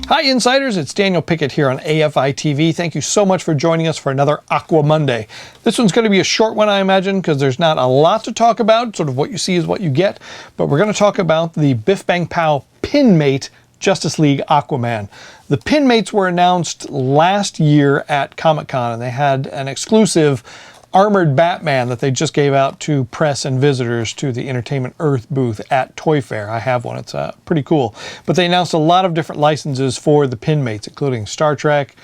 Hi Insiders, it's Daniel Pickett here on AFI TV. Thank you so much for joining us for another AquaMonday. This one's going to be a short one, I imagine, because there's not a lot to talk about. Sort of what you see is what you get. But we're going to talk about the BifBangPow Pinmate Justice League Aquaman. The Pinmates were announced last year at Comic-Con, and they had an exclusive armored Batman that they just gave out to press and visitors to the Entertainment Earth booth at Toy Fair. I have one. It's pretty cool. But they announced a lot of different licenses for the Pinmates, including Star Trek,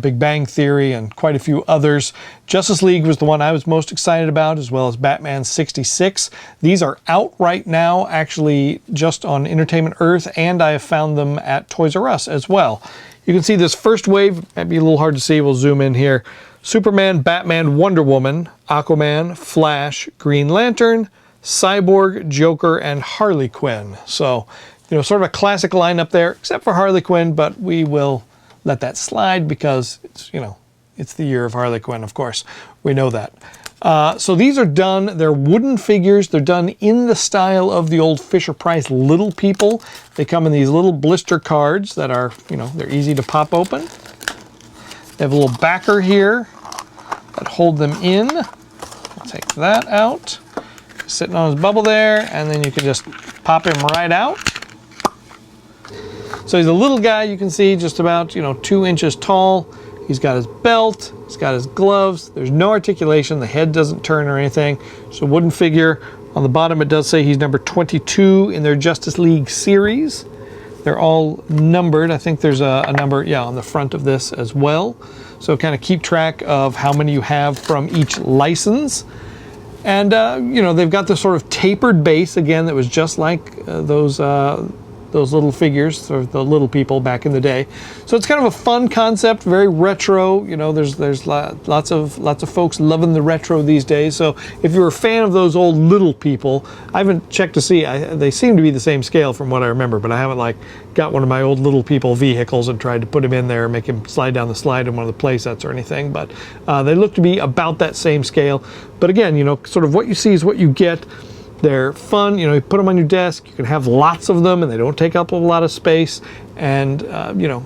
Big Bang Theory, and quite a few others. Justice League was the one I was most excited about, as well as Batman 66. These are out right now, actually, just on Entertainment Earth, and I have found them at Toys R Us as well. You can see this first wave, might be a little hard to see, we'll zoom in here. Superman, Batman, Wonder Woman, Aquaman, Flash, Green Lantern, Cyborg, Joker, and Harley Quinn. So, you know, sort of a classic lineup there, except for Harley Quinn, but we will let that slide because it's, you know, it's the year of Harley Quinn, of course. We know that. So these are done, they're wooden figures. They're done in the style of the old Fisher-Price Little People. They come in these little blister cards that are, you know, they're easy to pop open. They have a little backer here that hold them in. I'll take that out. Sitting on his bubble there, and then you can just pop him right out. So he's a little guy, you can see, just about, you know, 2 inches tall. He's got his belt, he's got his gloves. There's no articulation, the head doesn't turn or anything. It's a wooden figure. On the bottom it does say he's number 22 in their Justice League series. They're all numbered. I think there's a number, yeah, on the front of this as well. So kind of keep track of how many you have from each license. And, you know, they've got this sort of tapered base, again, that was just like those little figures, or the Little People back in the day. So it's kind of a fun concept, very retro. You know, there's lots of folks loving the retro these days. So if you're a fan of those old Little People, I haven't checked to see. They seem to be the same scale from what I remember, but I haven't like got one of my old Little People vehicles and tried to put him in there and make him slide down the slide in one of the play sets or anything. But they look to be about that same scale. But again, you know, sort of what you see is what you get. They're fun, you know, you put them on your desk, you can have lots of them and they don't take up a lot of space. And, you know,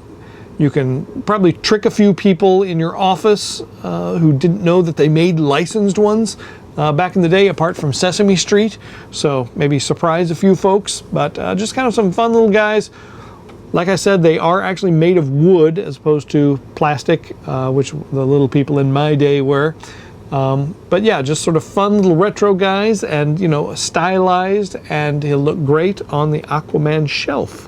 you can probably trick a few people in your office who didn't know that they made licensed ones back in the day, apart from Sesame Street. So maybe surprise a few folks, but just kind of some fun little guys. Like I said, they are actually made of wood as opposed to plastic, which the Little People in my day were. But yeah, just sort of fun little retro guys, and, you know, stylized, and he'll look great on the Aquaman shelf.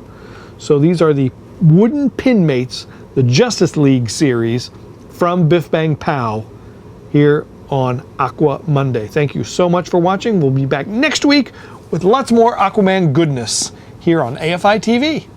So these are the wooden Pinmates, the Justice League series from BifBangPow here on AquaMonday. Thank you so much for watching. We'll be back next week with lots more Aquaman goodness here on AFI TV.